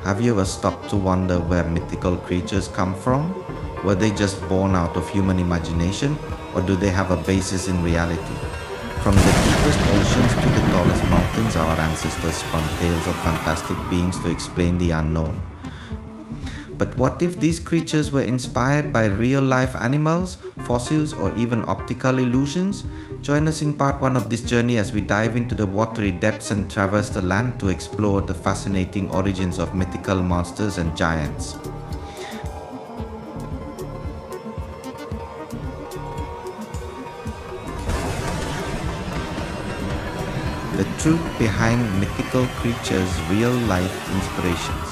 Have you ever stopped to wonder where mythical creatures come from? Were they just born out of human imagination, or do they have a basis in reality? From the deepest oceans to the tallest mountains, our ancestors spun tales of fantastic beings to explain the unknown. But what if these creatures were inspired by real-life animals, fossils, or even optical illusions? Join us in part 1 of this journey as we dive into the watery depths and traverse the land to explore the fascinating origins of mythical monsters and giants. The truth behind mythical creatures' real-life inspirations.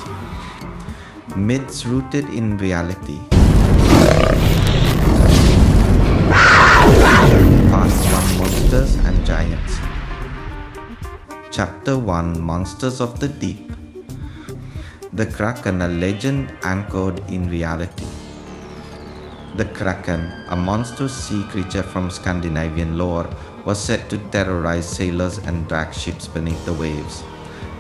Myths rooted in reality. Part 1: Monsters and Giants. Chapter 1: Monsters of the Deep. The Kraken, a legend anchored in reality. The Kraken, a monstrous sea creature from Scandinavian lore, was said to terrorize sailors and drag ships beneath the waves.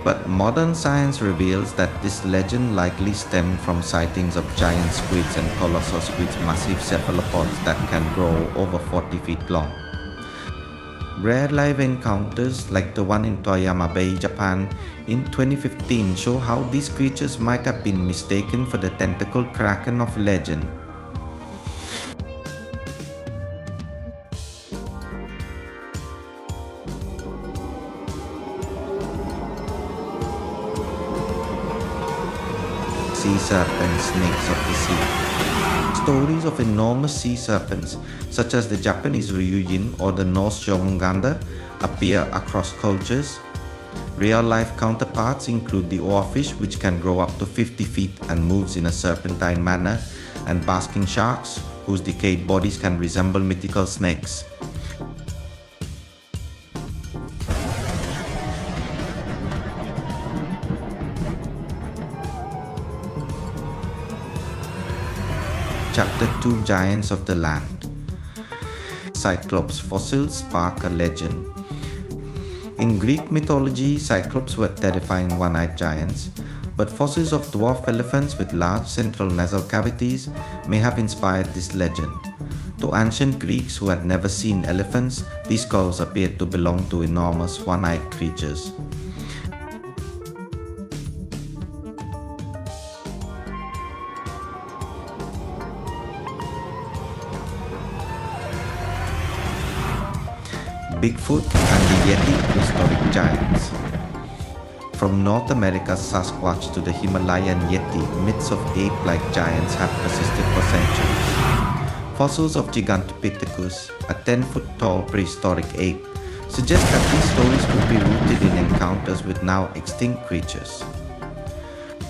But modern science reveals that this legend likely stemmed from sightings of giant squids and colossal squids, massive cephalopods that can grow over 40 feet long. Rare live encounters like the one in Toyama Bay, Japan in 2015 show how these creatures might have been mistaken for the tentacled kraken of legend. Sea serpents, snakes of the sea. Stories of enormous sea serpents, such as the Japanese Ryujin or the Norse Jomungandr, appear across cultures. Real-life counterparts include the oarfish, which can grow up to 50 feet and moves in a serpentine manner, and basking sharks, whose decayed bodies can resemble mythical snakes. Chapter 2: Giants of the Land. Cyclopes fossils spark a legend. In Greek mythology, Cyclopes were terrifying one-eyed giants, but fossils of dwarf elephants with large central nasal cavities may have inspired this legend. To ancient Greeks who had never seen elephants, these skulls appeared to belong to enormous one-eyed creatures. Bigfoot and the Yeti, prehistoric giants. From North America's Sasquatch to the Himalayan Yeti, myths of ape-like giants have persisted for centuries. Fossils of Gigantopithecus, a 10-foot-tall prehistoric ape, suggest that these stories could be rooted in encounters with now extinct creatures.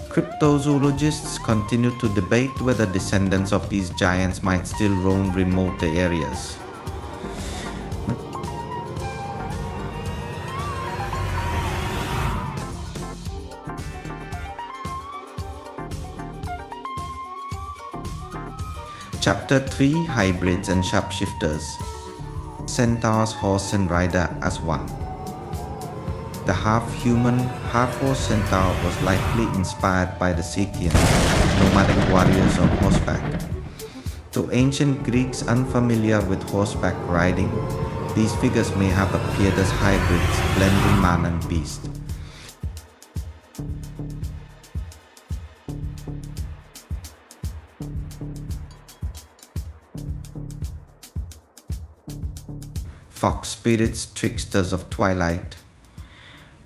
Cryptozoologists continue to debate whether descendants of these giants might still roam remote areas. Chapter 3: Hybrids and Shapeshifters. Centaurs, horse and rider as one. The half-human, half-horse centaur was likely inspired by the Scythians, nomadic warriors on horseback. To ancient Greeks unfamiliar with horseback riding, these figures may have appeared as hybrids, blending man and beast. Fox spirits, tricksters of twilight.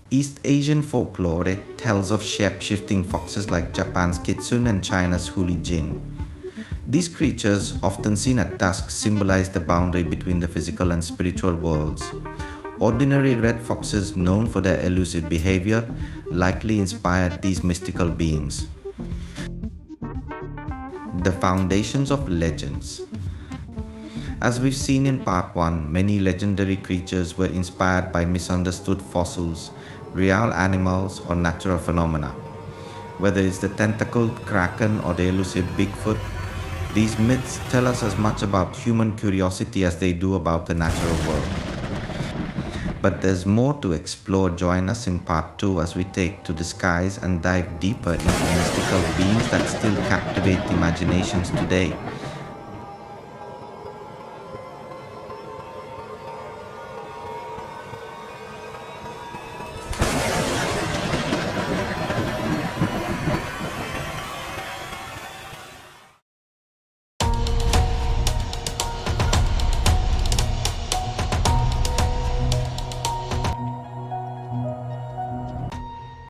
East Asian folklore tells of shape-shifting foxes like Japan's kitsune and China's hulijin. These creatures, often seen at dusk, symbolize the boundary between the physical and spiritual worlds. Ordinary red foxes, known for their elusive behavior, likely inspired these mystical beings. The foundations of legends. As we've seen in part 1, many legendary creatures were inspired by misunderstood fossils, real animals, or natural phenomena. Whether it's the tentacled kraken or the elusive Bigfoot, these myths tell us as much about human curiosity as they do about the natural world. But there's more to explore. Join us in part 2 as we take to the skies and dive deeper into mystical beings that still captivate imaginations today.